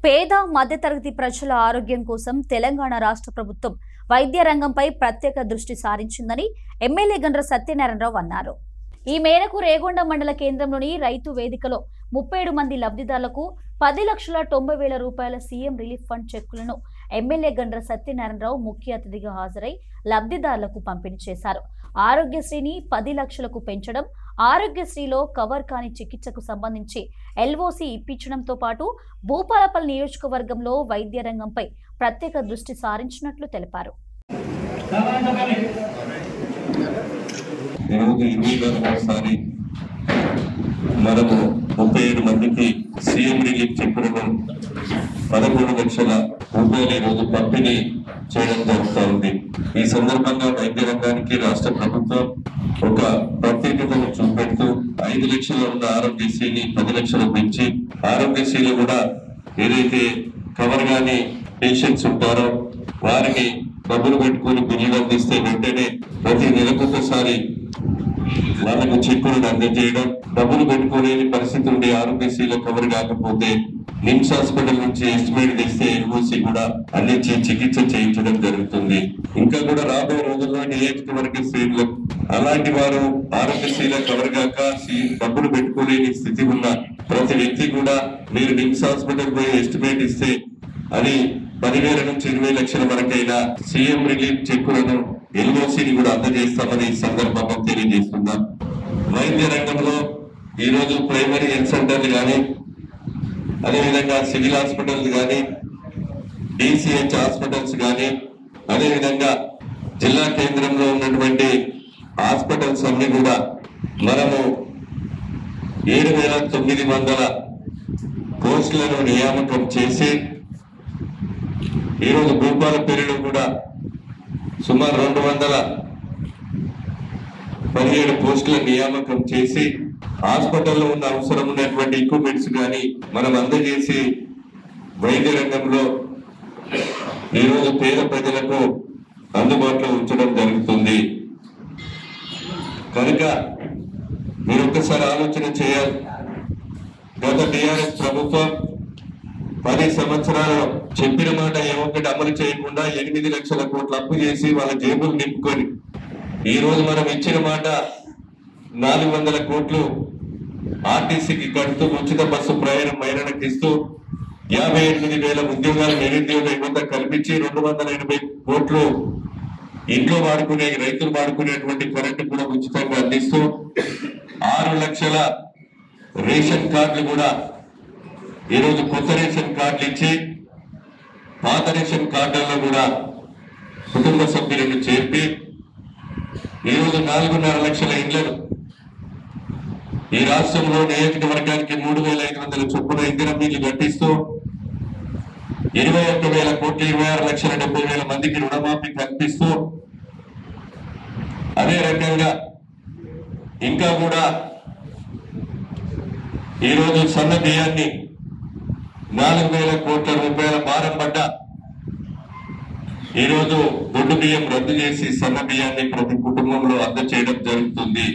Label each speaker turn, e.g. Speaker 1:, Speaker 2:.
Speaker 1: పేద మధ్యతరగతి ప్రజల ఆరోగ్యం కోసం తెలంగాణ రాష్ట్ర ప్రభుత్వం వైద్య రంగంపై ప్రత్యేక దృష్టి సారించిందని ఎమ్మెల్యే గండ్ర సత్యనారాయణరావు అన్నారు. ఈ మేరకు రేగొండ మండల కేంద్రంలోని రైతు వేదికలో 37 మంది లబ్ధిదారులకు 10,90,000 రూపాయల సీఎం రిలీఫ్ ఫండ్ చెక్కులను ఎమ్మెల్యే గండ్ర సత్యనారాయణరావు ముఖ్య అతిథిగా హాజరై లబ్ధిదారులకు పంపిణీ చేశారు. ఆరోగ్యశ్రీని 10 లక్షలకు పెంచడం, ఆరోగ్యశ్రీలో కవర్ కాని చికిత్సకు సంబంధించి ఎల్ఓసి ఇప్పించడంతో పాటు భూపాలపల్లి నియోజకవర్గంలో వైద్య రంగంపై ప్రత్యేక దృష్టి సారించినట్లు తెలిపారు.
Speaker 2: మనము 37 మందికి సీఎం రిలీఫ్ చెక్కులను 13 లక్షల రూపాయలు ఈరోజు పంపిణీ చేయడం జరుగుతూ ఉంది. ఈ సందర్భంగా వైద్య రంగానికి రాష్ట్ర ప్రభుత్వం ఒక ప్రత్యేకతను చూపెడుతూ 5 లక్షలు ఉన్న ఆరోగ్యశ్రీని 10 లక్షలు పెంచి ఆరోగ్యశ్రీలో కూడా ఏదైతే కవర్ గాని పేషెంట్స్ ఉంటారో వారిని డబ్బులు పెట్టుకుని బిల్లులు అందిస్తే వెంటనే ప్రతి నెలకొకసారి వాళ్ళకు చెక్కులను అందజేయడం, డబ్బులు పెట్టుకోలేని పరిస్థితి ఉండి ఆరోగ్యశ్రీలో కవర్ కాకపోతే నిమ్స్ హాస్పిటల్ నుంచి ఎస్టిమేట్ తెస్తే ఎల్ఓసి కూడా అందించి చికిత్స చేయించడం జరుగుతుంది. ఇంకా కూడా రాబోయే రోజుల్లో నియోజకవర్గ శ్రేణులు అలాంటి వారు ఆరోగ్యశ్రీలో కవర్ కాక డబ్బులు పెట్టుకోలేని స్థితి ఉన్న ప్రతి వ్యక్తి కూడా మీరు నిమ్స్ హాస్పిటల్ పోయి ఎస్టిమేట్ ఇస్తే అది 10,000 నుంచి 20 లక్షల వరకైనా సీఎం రిలీఫ్ చెక్కులను ఎల్ఓసిని కూడా అందజేస్తామని సందర్భంగా తెలియజేస్తున్నాం. వైద్య రంగంలో ఈ రోజు ప్రైమరీ హెల్త్ సెంటర్లు కానీ, అదేవిధంగా సివిల్ హాస్పిటల్స్ కానీ, డిసిహెచ్ హాస్పిటల్స్ కానీ, అదేవిధంగా జిల్లా కేంద్రంలో ఉన్నటువంటి హాస్పిటల్స్ అన్ని కూడా మనము 7,900 పోస్టులను నియామకం చేసి ఈరోజు భూపాలపల్లిలో కూడా సుమారు 217 పోస్టుల నియామకం చేసి హాస్పిటల్లో ఉన్న అవసరం ఉన్నటువంటి ఎక్విప్మెంట్స్ కానీ మనం అందజేసి వైద్య రంగంలో ఈరోజు పేద ప్రజలకు అందుబాటులో ఉంచడం జరుగుతుంది. కనుక మీరు ఒక్కసారి ఆలోచన చేయాలి. గత టీఆర్ఎస్ ప్రభుత్వం 10 సంవత్సరాలు చెప్పిన మాట ఏమొకటి అమలు చేయకుండా 8 లక్షల కోట్ల అప్పు చేసి వాళ్ళ జేబులు నింపుకొని ఈ రోజు మనం ఇచ్చిన మాట 400 కోట్లు ఆర్టీసీకి కడుతూ ఉచిత బస్సు ప్రయాణం మహిళలకు ఇస్తూ 58,000 ఉద్యోగాలు నిరుద్యోగ యువత కల్పించి 280 కోట్లు ఇంట్లో వాడుకునే రైతులు వాడుకునేటువంటి కరెంటు కూడా ఉచితంగా అందిస్తూ 6 లక్షల రేషన్ కార్డులు కూడా ఈరోజు కొత్త రేషన్ కార్డులు ఇచ్చి పాత రేషన్ కార్డుల్లో కూడా కుటుంబ సభ్యులను చేర్పి ఈరోజు 4.5 లక్షల ఇళ్లను ఈ రాష్ట్రంలో నియోజకవర్గానికి 3,500 చొప్పున ఇందిరమ్మ ఇళ్లు కట్టిస్తూ 21,000 కోట్లు 26,70,000 మందికి రుణమాఫీ కల్పిస్తూ అదే రకంగా ఇంకా కూడా ఈరోజు సన్న బియ్యాన్ని 4,000 కోట్ల రూపాయల భారం పడ్డ ఈరోజు దొడ్డు బియ్యం రద్దు చేసి సన్న బియ్యాన్ని ప్రతి కుటుంబంలో అందజేయడం జరుగుతుంది.